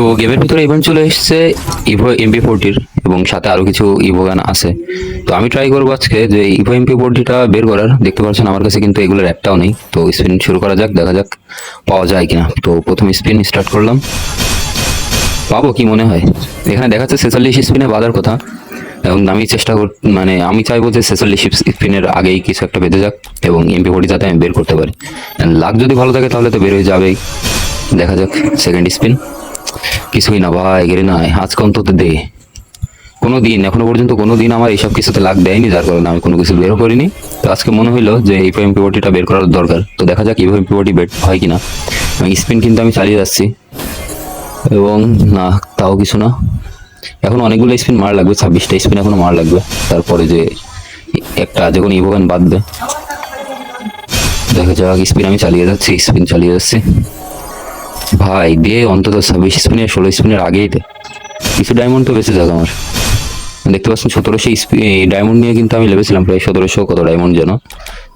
তো গেমের ভিতরে ইভেন্ট চলে এসেছে ইভো MP40 এবং সাথে আরো কিছু ইভো গান আছে। তো আমি ট্রাই করবো আজকে যে ইভো MP40টা বের করার। দেখতে পাচ্ছেন আমার কাছে কিন্তু এগুলোর একটাও নেই। তো স্পিন শুরু করা যাক, দেখা যাক পাওয়া যায় কিনা। তো প্রথম স্পিন স্টার্ট করলাম, পাবো কি মনে হয়। এখানে দেখাচ্ছে 46 স্পিনে বাজার কথা এবং আমি চেষ্টা কর মানে আমি চাইবো যে 46 স্পিনের আগেই কিছু একটা বেঁধে যাক এবং MP40 যাতে আমি বের করতে পারি। লাক যদি ভালো থাকে তাহলে তো বের হয়ে যাবেই। দেখা যাক সেকেন্ড স্পিন, কিছুই না ভাই, গেরে নাই আজকে অন্তত দে। কোনো দিন এখনো পর্যন্ত কোনো দিন আমার এইসব কিছুতে লাগ দেয়নি, যার কারণে আমি কোনো কিছু বেরও করিনি। তো আজকে মনে হইলো যে এই MP40টা বের করার দরকার। তো দেখা যাক ইভো MP40 বের হয় কিনা। স্পিন কিন্তু আমি চালিয়ে যাচ্ছি এবং না, তাও কিছু না। এখন অনেকগুলো স্পিন মার লাগবে, 26টা স্পিন এখনো মার লাগবে, তারপরে যে একটা যে কোনো ইভোগান বাঁধবে। দেখা যাক, স্পিন আমি চালিয়ে যাচ্ছি, স্পিন চালিয়ে যাচ্ছি ভাই। দিয়ে অন্তত 26 স্পিনের 16 স্পিনের আগেই দে, কিছু ডায়মন্ড তো বেঁচে যাক আমার। দেখতে পাচ্ছেন 1700 ডায়মন্ড নিয়ে কিন্তু আমি লেবেছিলাম প্রায় 1700 কত ডায়মন্ড যেন।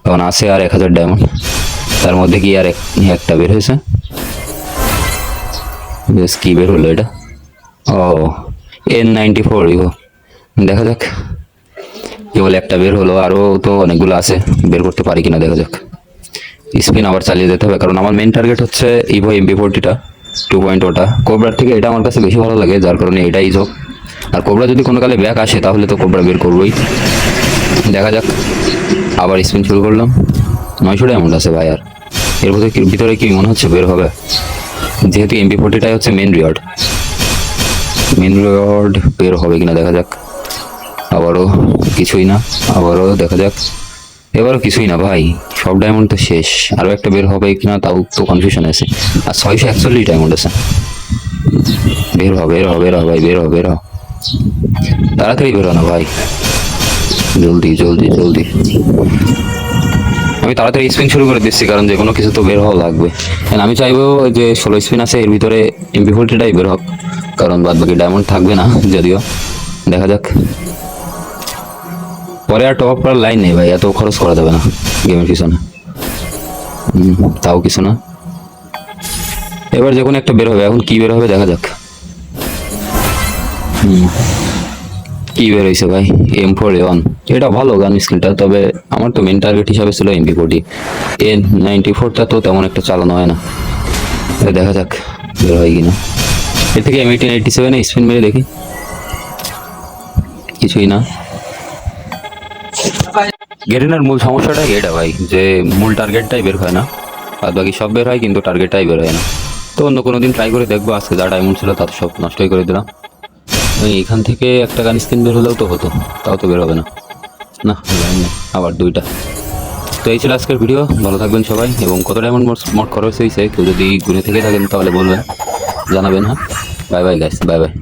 তখন আছে আর 1000 ডায়মন্ড, তার মধ্যে কি আর একটা বের হয়েছে। বেশ, কি বের হলো এটা? ও N94 ইভো। দেখা যাক, কেবল একটা বের হলো, আরো তো অনেকগুলো আছে, বের করতে পারি কিনা দেখা যাক। স্পিন আবার চালিয়ে যেতে হবে, কারণ আমার মেন টার্গেট হচ্ছে ইভো MP40টা 2.0টা। কোবরার থেকে এটা আমার কাছে বেশি ভালো লাগে, যার কারণে এটাই যোগ। আর কোবরা যদি কোনো কালে ব্যাক আসে তাহলে তো কোবরা বের করবোই। দেখা যাক, আবার স্পিন শুরু করলাম। 900 ডায়মন্ড আছে ভাই, আর এর ভিতরে কি মনে হচ্ছে বের হবে, যেহেতু MP40টাই হচ্ছে মেন রিওয়ার্ড। বের হবে কিনা দেখা যাক। আবারও কিছুই না, আবারও দেখা যাক, এবারও কিছুই না ভাই। সব ডায়মন্ড তো শেষ, আরো একটা বের হবে কিনা তাও তো কনফিউশন আছে। আর 641 ডায়মন্ড আছে। বের হবে, বের হবে, বের হবে ভাই, বের হবে, বের হবে, তাড়াতাড়ি বেরো না ভাই, জলদি জলদি জলদি। আমি তাড়াতাড়ি স্পিন শুরু করে দিচ্ছি, কারণ যে কোনো কিছু তো বের হওয়া লাগবে। আমি চাইবো যে 16 স্পিন আছে এর ভিতরে MP40টাই বের হোক, কারণ বাদ বাকি ডায়মন্ড থাকবে না যদিও। দেখা যাক, পরে আর টপ আপ করার লাইন নেই ভাই, এত খরচ করা যাবে না গেমের পিছনে। তাও কিছু না, এবার যে কোনো একটা বের হবে। এখন কি বের হবে দেখা যাক। কি বের হয়েছে ভাই? M4A1, এটা ভালো গান স্কিলটা, তবে আমার তো মেন টার্গেট হিসাবে ছিল MP40। N94টা তো তেমন একটা চালানো হয় না। দেখা যাক বের হয় কিনা। এর থেকে M1887 স্পিন মেরে দেখি, কিছুই না। গেরিনার মূল সমস্যাটাই এটা ভাই, যে মূল টার্গেটটাই বের হয় না, আর বাকি সব বের হয় কিন্তু টার্গেটটাই বের হয় না। তো অন্য কোনো দিন ট্রাই করে দেখবো। আজকে যা ডায়মন্ড ছিল তা তো সব নষ্টই করে দিলাম। এখান থেকে একটা গান স্কিন বের হলেও তো হতো, তাও তো বের হবে না। না, আবার দুইটা। তো এই ছিল আজকের ভিডিও, ভালো থাকবেন সবাই। এবং কত ডায়মন্ড মোট খরচ হয়েছে কেউ যদি ঘুরে থেকে থাকেন তাহলে বলবেন, জানাবেন। হ্যাঁ, bye bye guys, bye bye.